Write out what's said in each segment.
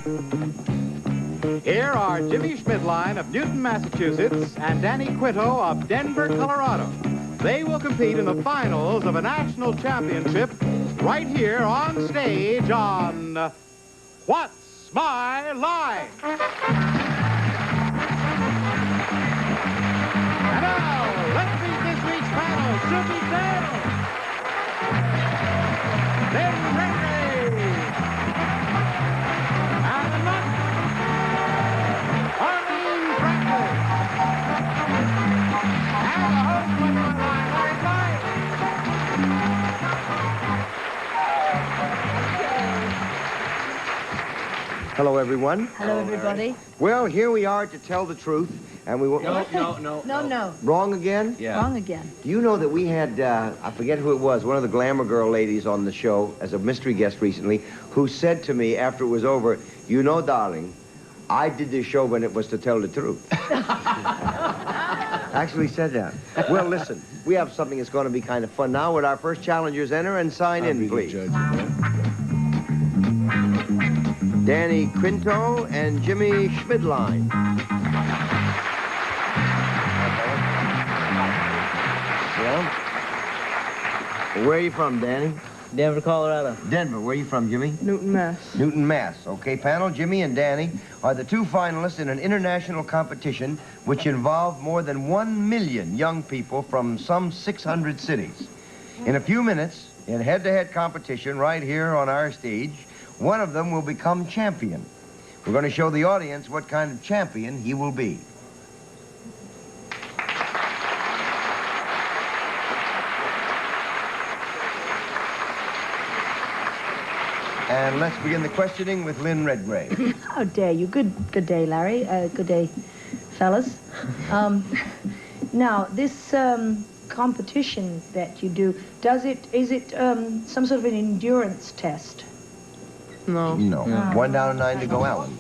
Here are Jimmy Schmidline of Newton, Massachusetts, and Danny Quinto of Denver, Colorado. They will compete in the finals of a national championship right here on stage on What's My Line? And now, let's meet this week's panel, Soupy Sales, Lynn Redgrave, and Ludden and Arlene Francis, and the host of My Line, Larry Blyden. Hello, everyone. Hello, everybody. Well, here we are to tell the truth, and we won't... No. Wrong again? Yeah. Wrong again. Do you know that we had, I forget who it was, one of the Glamour Girl ladies on the show as a mystery guest recently, who said to me after it was over, you know, darling, I did this show when it was to tell the truth. Actually said that. Well, listen, we have something that's going to be kind of fun now. Would our first challengers enter and sign in, please? Danny Quinto and Jimmy Schmidline. Yeah. Where are you from, Danny? Denver, Colorado. Denver. Where are you from, Jimmy? Newton, Mass. Newton, Mass. Okay, panel, Jimmy and Danny are the two finalists in an international competition which involved more than 1 million young people from some 600 cities. In a few minutes, in head-to-head competition right here on our stage, one of them will become champion. We're going to show the audience what kind of champion he will be. And let's begin the questioning with Lynn Redgrave. How dare you. Good day, Larry. Good day, fellas. Now, this competition that you do, is it some sort of an endurance test? No. No. 1 down and 9 to go, Alan.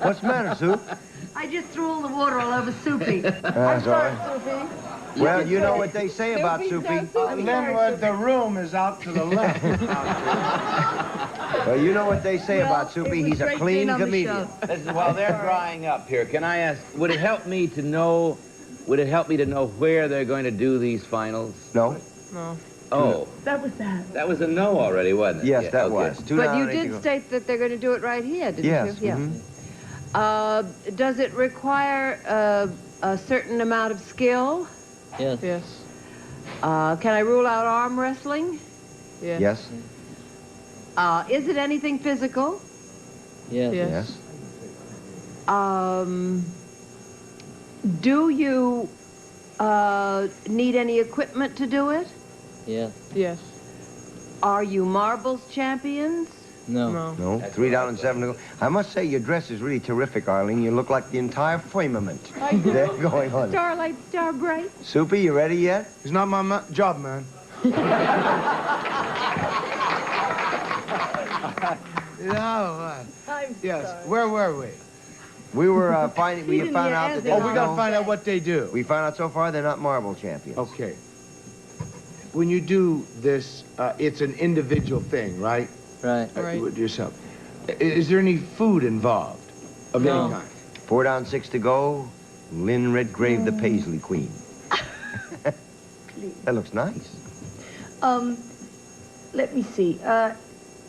What's the matter, Soup? I just threw all the water all over Soupy. That's all right. Soupy. Well, you know what they say about Soupy. Linwood, the room is out to the left. Well, you know what they say about Soupy. He's a clean comedian. While they're drying up here, can I ask, would it help me to know where they're going to do these finals? No. No. Oh. That was that. That was a no already, wasn't it? Yes, Yeah, that okay. was. But you did state that they're going to do it right here, didn't yes. you? Yeah. Mm-hmm. Does it require a certain amount of skill? Yes. Yes. Can I rule out arm wrestling? Yes. Yes. Is it anything physical? Yes. Yes. Do you need any equipment to do it? Yes. Yes. Are you marbles champions? No. No. 3 down and 7 to go. I must say your dress is really terrific, Arlene. You look like the entire firmament there going on. Starlight, star bright. Soupy, you ready yet? It's not my job, man. Yes. Sorry. Where were we? We were finding. We have didn't found hear out that anything. they Oh, don't we got to know- find out what they do. We found out so far they're not marble champions. Okay. When you do this, it's an individual thing, right? Right. Right. With yourself. Is there any food involved of No. any kind? 4 down, 6 to go. Lynn Redgrave, the Paisley Queen. That looks nice. Let me see.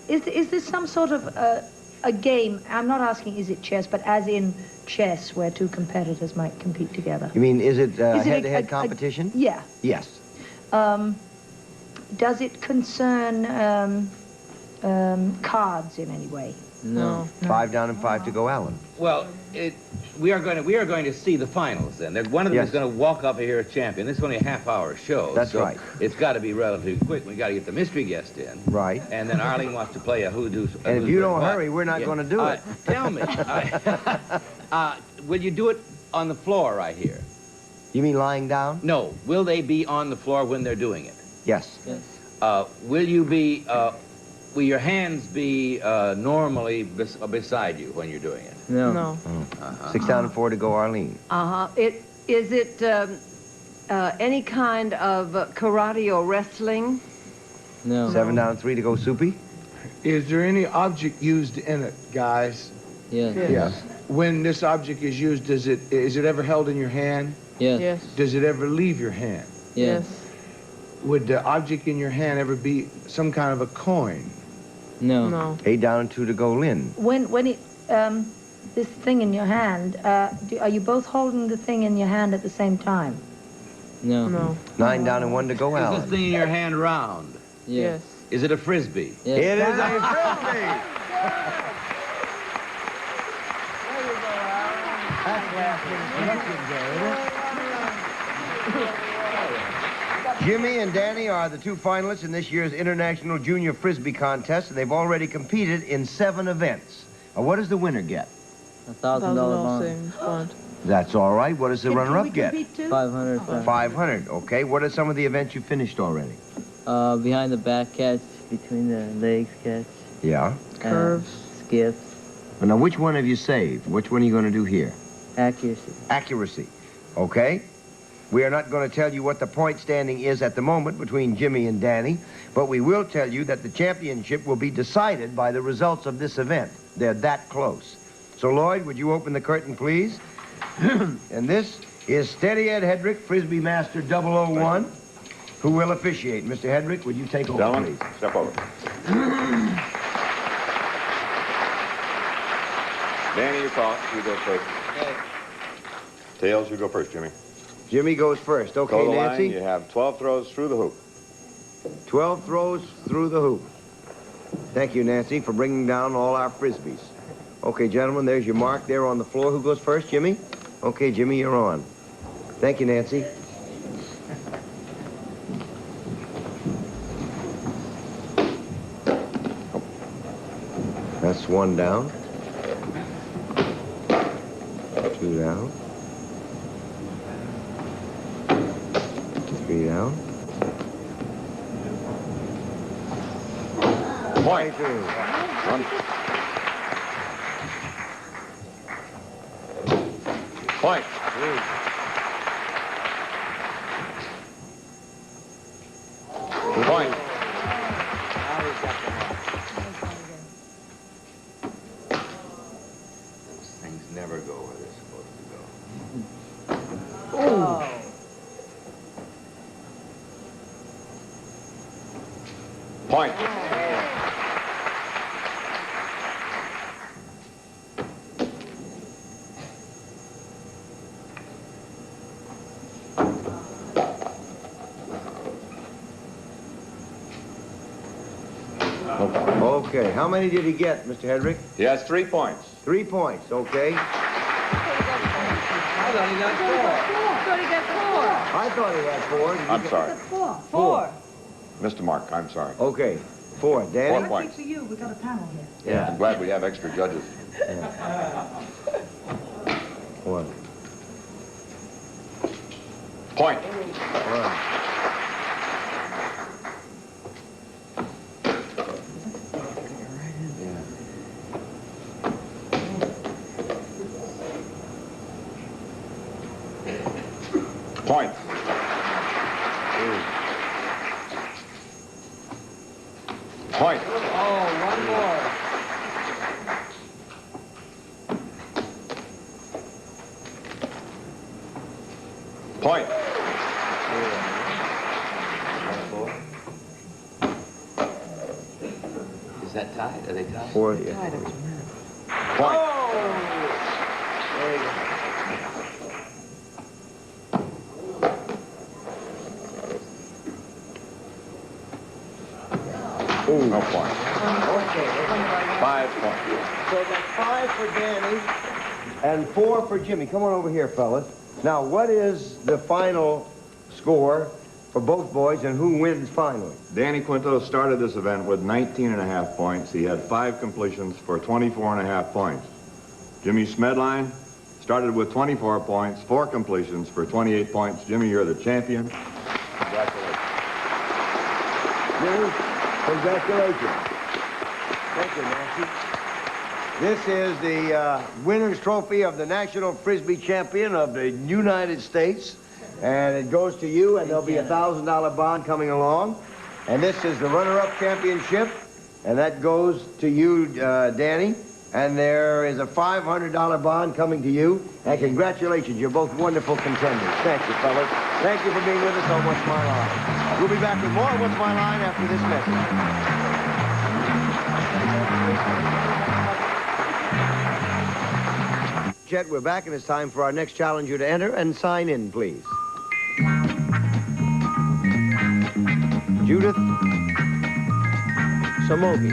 Is this some sort of a game? I'm not asking is it chess, but as in chess, where two competitors might compete together. You mean, is it Is it head-to-head competition? Yeah. Yes. Does it concern cards in any way? No. 5 down and 5 to go, Alan. Well, we are going to see the finals then. One of them Yes. is going to walk up here as champion. This is only a half-hour show. That's so right. It's got to be relatively quick. We got to get the mystery guest in. Right. And then Arlene wants to play a who-do. And if you don't hurry, we're not going to do it. Tell me, will you do it on the floor right here? You mean lying down? No. Will they be on the floor when they're doing it? Yes. Will you be? Will your hands be normally beside you when you're doing it? No. 6 down and 4 to go, Arlene. Is it any kind of karate or wrestling? No. 7 down and 3 to go, Soupy. Is there any object used in it, guys? Yes. Yes. When this object is used, is it ever held in your hand? Yes. Yes. Does it ever leave your hand? Yes. Would the object in your hand ever be some kind of a coin? No. No. 8 down and 2 to go, Lynn. When it, this thing in your hand, are you both holding the thing in your hand at the same time? No. No. 9 down and 1 to go, Is Alan. this thing in your hand round? Yes. Is it a frisbee? Yes. It is a frisbee. Jimmy and Danny are the 2 finalists in this year's International Junior Frisbee Contest, and they've already competed in 7 events. What does the winner get? $1,000 bond. savings bond. That's all right. What does the runner-up get? 500. 500. Okay. What are some of the events you finished already? Behind the back catch, between the legs catch. Yeah. Curves. Skips. Now, which one have you saved? Which one are you going to do here? Accuracy. Accuracy. Okay. We are not going to tell you what the point standing is at the moment between Jimmy and Danny, but we will tell you that the championship will be decided by the results of this event. They're that close. So, Lloyd, would you open the curtain, please? And this is Steady Ed Hedrick, Frisbee Master 001, who will officiate. Mr. Hedrick, would you take over, Gentlemen, please? step over. Danny, you call. You go first. Okay. Tails, you go first, Jimmy. Jimmy goes first. Okay, Go the Nancy? line. You have 12 throws through the hoop. 12 throws through the hoop. Thank you, Nancy, for bringing down all our Frisbees. Okay, gentlemen, there's your mark there on the floor. Who goes first, Jimmy? Okay, Jimmy, you're on. Thank you, Nancy. That's 1 down. 2 down. 3 down. Point. 2. Point. Point. Those things never go where they're supposed to go. Point. Okay, how many did he get, Mr. Hedrick? He has 3 points. 3 points, okay. I thought he got 4. I thought he had 4. Did you I'm get- sorry. 4. Mr. Mark, I'm sorry. Okay, 4. Danny? 4 points. For you, we got a panel here. Yeah. I'm glad we have extra judges. 1. Point. 1. Point. 2. Point. Oh, 1 more. Point. Is that tied? Are they tied? 4. Yeah. Point. Ooh. No point. Okay. 5 points. So that's 5 for Danny and 4 for Jimmy. Come on over here, fellas. Now, what is the final score for both boys, and who wins finally? Danny Quinto started this event with 19.5 points. He had 5 completions for 24.5 points. Jimmy Smedline started with 24 points, 4 completions for 28 points. Jimmy, you're the champion. Congratulations. Jimmy, congratulations. Thank you, Nancy. This is the winner's trophy of the National Frisbee Champion of the United States. And it goes to you, and there'll be a $1,000 bond coming along. And this is the runner-up championship And that goes to you, Danny. And there is a $500 bond coming to you. And congratulations, you're both wonderful contenders. Thank you, fellas. Thank you for being with us on What's My Line. We'll be back with more What's My Line after this message. Chet, we're back, and it's time for our next challenger to enter and sign in, please. Judith Samogi.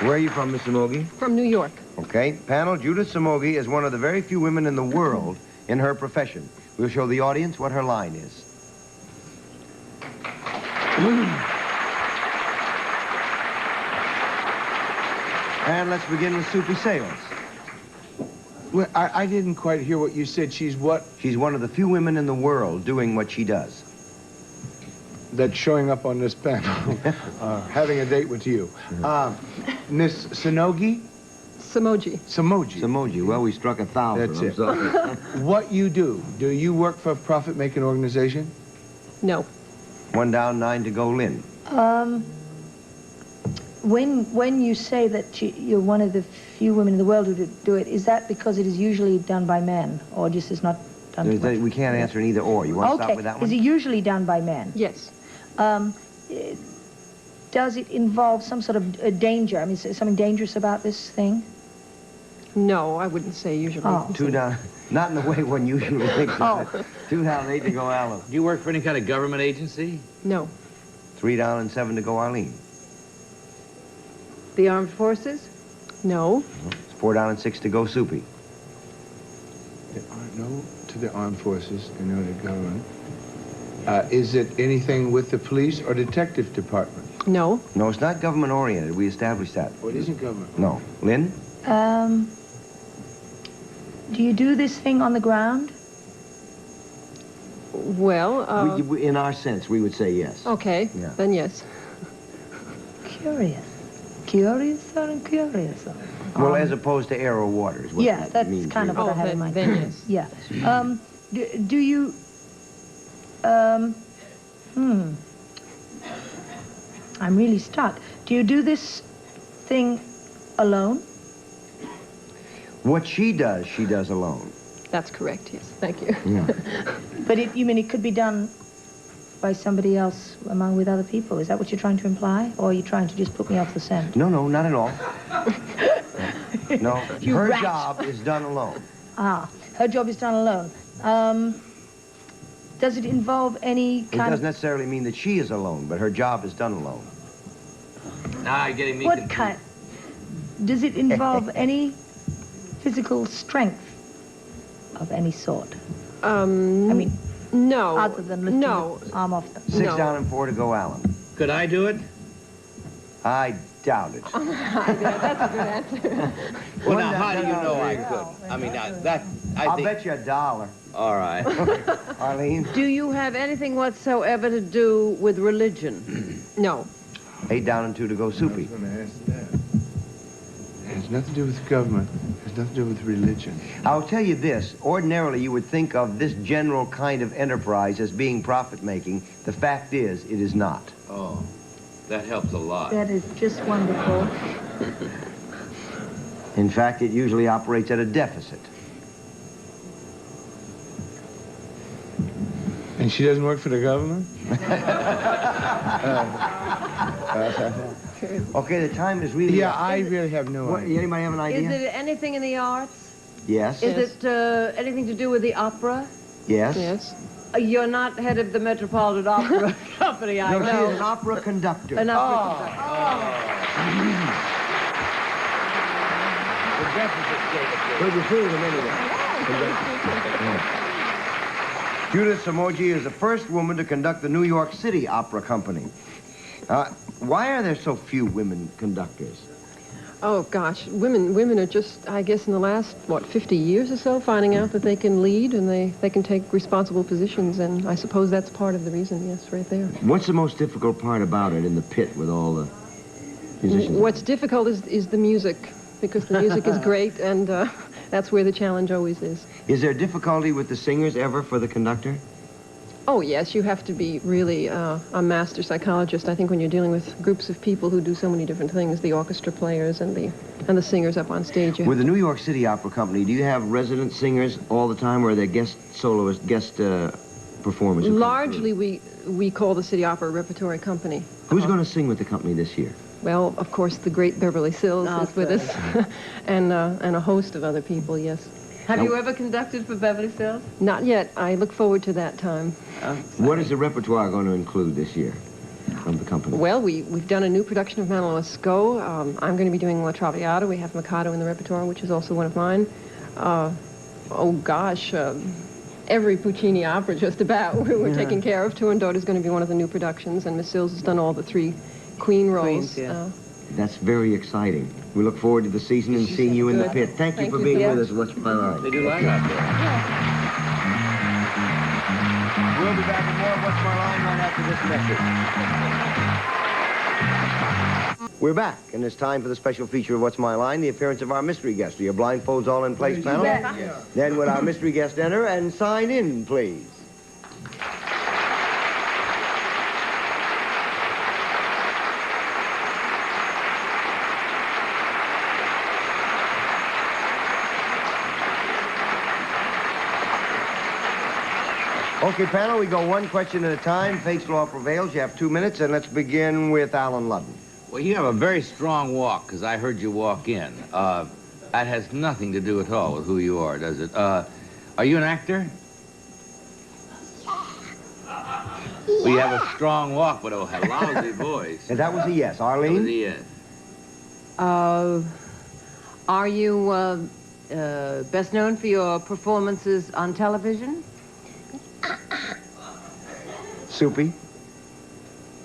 Where are you from, Miss Samogi? From New York. Okay. Panel, Judith Samogi is one of the very few women in the world in her profession. We'll show the audience what her line is. And let's begin with Soupy Sales. Well, I didn't quite hear what you said. She's what? She's one of the few women in the world doing what she does. That's showing up on this panel, having a date with you. Miss Sonogi? Samoji. Samoji. Samoji. Well, we struck 1,000. That's it. What you do you work for a profit-making organization? No. 1 down, 9 to go, Lynn. When you say that you're one of the few women in the world who do it, is that because it is usually done by men, or just is not done too much? We can't answer an either or. You want to start with that one? Is it usually done by men? Yes. Does it involve some sort of danger? I mean, is there something dangerous about this thing? No, I wouldn't say usually. Oh. 2 down. Not in the way one usually thinks of it. 2 down, 8 to go, Alan. Do you work for any kind of government agency? No. 3 down and 7 to go, Arlene. The armed forces? No. It's 4 down and 6 to go, Soupy. No to the armed forces and no to government. Is it anything with the police or detective department? No. No, it's not government-oriented. We established that. Oh, it isn't government? No. Lynn? Do you do this thing on the ground? Well, In our sense, we would say yes. okay. Yeah. Then yes. Curious. Curious or curious? Well, as opposed to air or water is what Yeah, that that's means. kind of what I had in mind. Then yes. Yeah. Do you... I'm really stuck. Do you do this thing alone? What she does alone. That's correct, yes. Thank you. Yeah. But you mean it could be done by somebody else with other people? Is that what you're trying to imply? Or are you trying to just put me off the scent? No, not at all. No, You her rat. job is done alone. Ah, her job is done alone. Does it involve any It kind doesn't necessarily mean that she is alone, but her job is done alone. Now you're getting me What confused. kind? Does it involve any physical strength of any sort? I mean, no. other than lifting No. the arm off the... 6 No. down and 4 to go, Alan. Could I do it? I doubt it. That's a good answer. Well, One now, down, how do you down, know I three. could? I mean, now, that, I I'll think... bet you $1. All right. Arlene? Do you have anything whatsoever to do with religion? No. 8 down and 2 to go, I Soupy. was going to ask that. It has nothing to do with government. It has nothing to do with religion. I'll tell you this. Ordinarily, you would think of this general kind of enterprise as being profit-making. The fact is, it is not. Oh, that helps a lot. That is just wonderful. In fact, it usually operates at a deficit. And she doesn't work for the government? Okay, the time is really... Yeah, I really have no What, idea. anybody have an Is idea? it anything in the arts? Yes. Is it anything to do with the opera? Yes. Yes. You're not head of the Metropolitan Opera Company, I No, know. she's an opera conductor. An opera conductor. The deficit statement. Well, you fooled him anyway. Judith Samogi is the first woman to conduct the New York City Opera Company. Why are there so few women conductors? Oh, gosh. Women are just, I guess, in the last, 50 years or so, finding out that they can lead and they can take responsible positions. And I suppose that's part of the reason, yes, right there. What's the most difficult part about it in the pit with all the musicians? What's difficult is the music, because the music is great, and that's where the challenge always is. Is there difficulty with the singers ever for the conductor? Oh, yes, you have to be really a master psychologist, I think, when you're dealing with groups of people who do so many different things, the orchestra players and the singers up on stage. With the New York City Opera Company, do you have resident singers all the time, or are there guest soloists, guest performers? Largely, we call the City Opera a repertory company. Who's going to sing with the company this year? Well, of course, the great Beverly Sills is with us, and a host of other people, yes. Have you ever conducted for Beverly Sills? Not yet. I look forward to that time. What is the repertoire going to include this year from the company? Well, we've done a new production of Panelists Go. I'm going to be doing La Traviata. We have Mikado in the repertoire, which is also one of mine. Oh, gosh, every Puccini opera, just about, we're taking care of. Two and Daughter's going to be one of the new productions, and Miss Sills has done all the 3 Queen roles. That's very exciting. We look forward to the season and seeing you in the pit. Thank you for being with us. What's My Line? They do live out there. We'll be back with more of What's My Line right after this message. We're back, and it's time for the special feature of What's My Line, the appearance of our mystery guest. Are your blindfolds all in place, panel? Yes. Then would our mystery guest enter and sign in, please? Okay, panel, we go one question at a time. Fate's law prevails. You have 2 minutes, and let's begin with Alan Ludden. Well, you have a very strong walk, because I heard you walk in. That has nothing to do at all with who you are, does it? Are you an actor? Well, you have a strong walk, but a lousy voice. And that was a yes. Arlene? That was a yes. Are you best known for your performances on television? Soupy?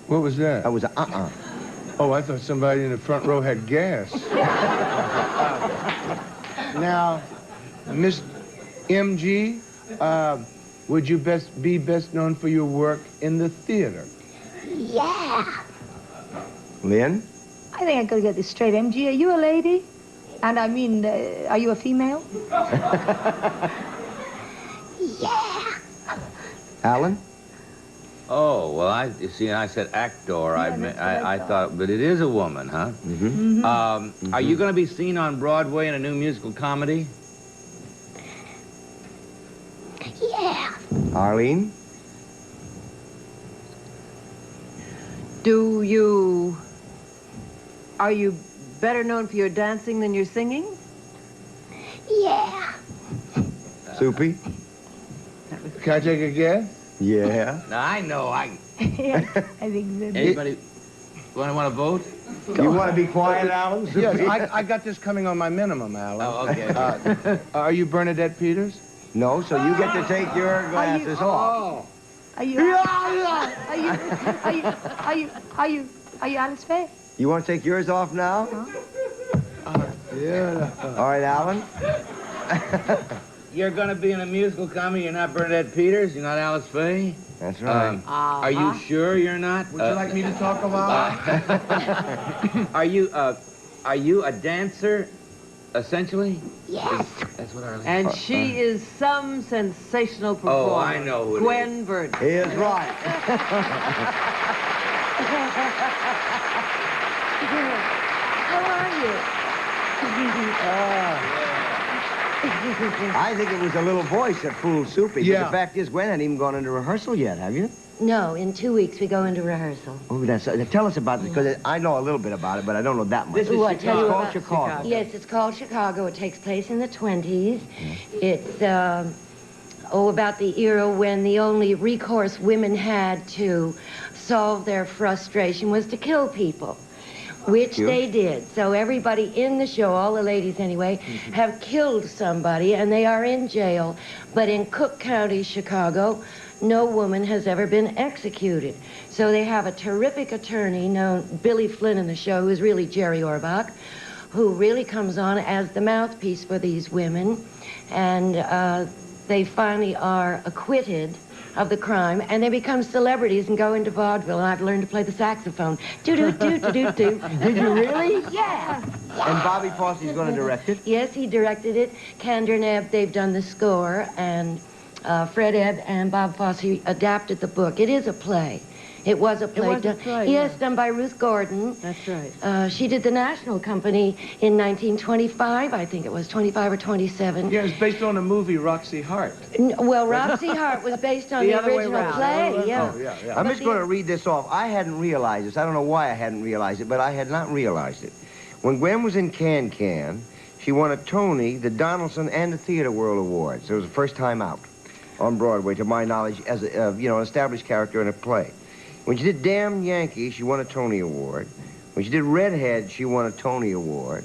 What was that? That was a Oh, I thought somebody in the front row had gas. Now, Miss MG, would you be best known for your work in the theater? Yeah. Lynn? I think I gotta get this straight. MG, are you a lady? And I mean, are you a female? Yeah. Alan? Oh, well, you see, I said actor. I thought, but it is a woman, huh? Mm-hmm. Are you going to be seen on Broadway in a new musical comedy? Yeah. Arlene? Are you better known for your dancing than your singing? Yeah. Soupy? Can I take a guess? Yeah. Now, I know. Yeah, I think so. Anybody want to vote? You want to be quiet, Alan? Yes, I got this coming on my minimum, Alan. Oh, okay. Are you Bernadette Peters? No, so you get to take your glasses off. Are you Alice Faye? You want to take yours off now? Yeah. All right, Alan? You're going to be in a musical comedy. You're not Bernadette Peters. You're not Alice Faye. That's right. Are you sure you're not? Would you like me to talk about? Are you a dancer, essentially? Yes. That's what Arlene. And she is some sensational performer. Oh, I know who it is. Gwen Verdon. He is right. How are you? I think it was a little voice that fooled Soupy. Yeah. But the fact is, Gwen hadn't even gone into rehearsal yet, have you? No, in 2 weeks we go into rehearsal. Oh, tell us about it, because I know a little bit about it, but I don't know that much. This is It's called Chicago. Yes, it's called Chicago. It takes place in the 20s. It's, about the era when the only recourse women had to solve their frustration was to kill people, which they did. So everybody in the show, all the ladies anyway, have killed somebody, and they are in jail. But in Cook County, Chicago, no woman has ever been executed. So they have a terrific attorney known, Billy Flynn in the show, who is really Jerry Orbach, who really comes on as the mouthpiece for these women. And they finally are acquitted of the crime, and they become celebrities and go into vaudeville, and I've learned to play the saxophone. Do-do-do-do-do-do. Did you really? Yeah. And Bobby Fosse's going to direct it? Yes, he directed it. Kander Neb, they've done the score, and Fred Ebb and Bob Fosse adapted the book. It is a play. It was a play. It was a play, Yes, yeah. done by Ruth Gordon. That's right. She did the National Company in 1925, I think it was, 25 or 27. Yeah, it's based on a movie, Roxy Hart. Well, Roxy Hart was based on the other way original around. play, yeah. Oh, yeah. I'm But just going to read this off. I hadn't realized this. I don't know why I hadn't realized it, but I had not realized it. When Gwen was in Can, she won a Tony, the Donaldson, and the Theater World Awards. It was the first time out on Broadway, to my knowledge, as a, an established character in a play. When she did Damn Yankee, she won a Tony Award. When she did Redhead, she won a Tony Award.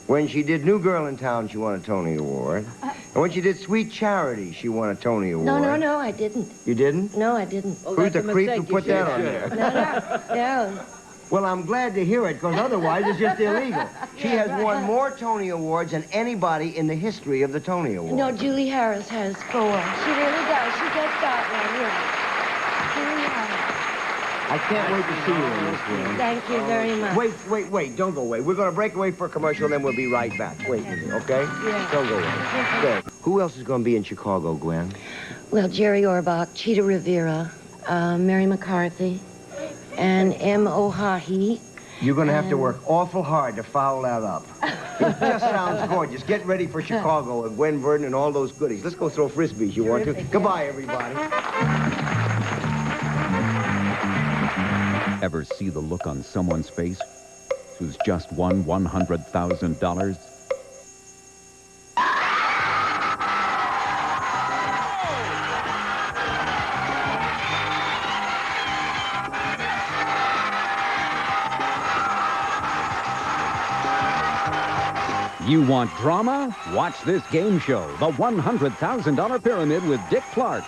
When she did New Girl in Town, she won a Tony Award. And when she did Sweet Charity, she won a Tony Award. No, I didn't. You didn't? No, I didn't. Oh, Who's that's the a creep who mistake. You put should. that on there? No. Well, I'm glad to hear it, because otherwise it's just illegal. She has won more Tony Awards than anybody in the history of the Tony Awards. No, Julie Harris has 4. She really does. She just got one, yeah. Julie Harris. I can't wait to see you in this one. Thank you very much. Wait, don't go away. We're going to break away for a commercial, and then we'll be right back. Wait a minute, okay? Yeah. Don't go away. Good. Who else is going to be in Chicago, Gwen? Well, Jerry Orbach, Cheetah Rivera, Mary McCarthy, and M. O'Hahi. You're going to have to work awful hard to foul that up. It just sounds gorgeous. Get ready for Chicago and Gwen Verdon and all those goodies. Let's go throw frisbees, you want to? Goodbye, everybody. Ever see the look on someone's face who's just won $100,000? You want drama? Watch this game show, The $100,000 Pyramid with Dick Clark.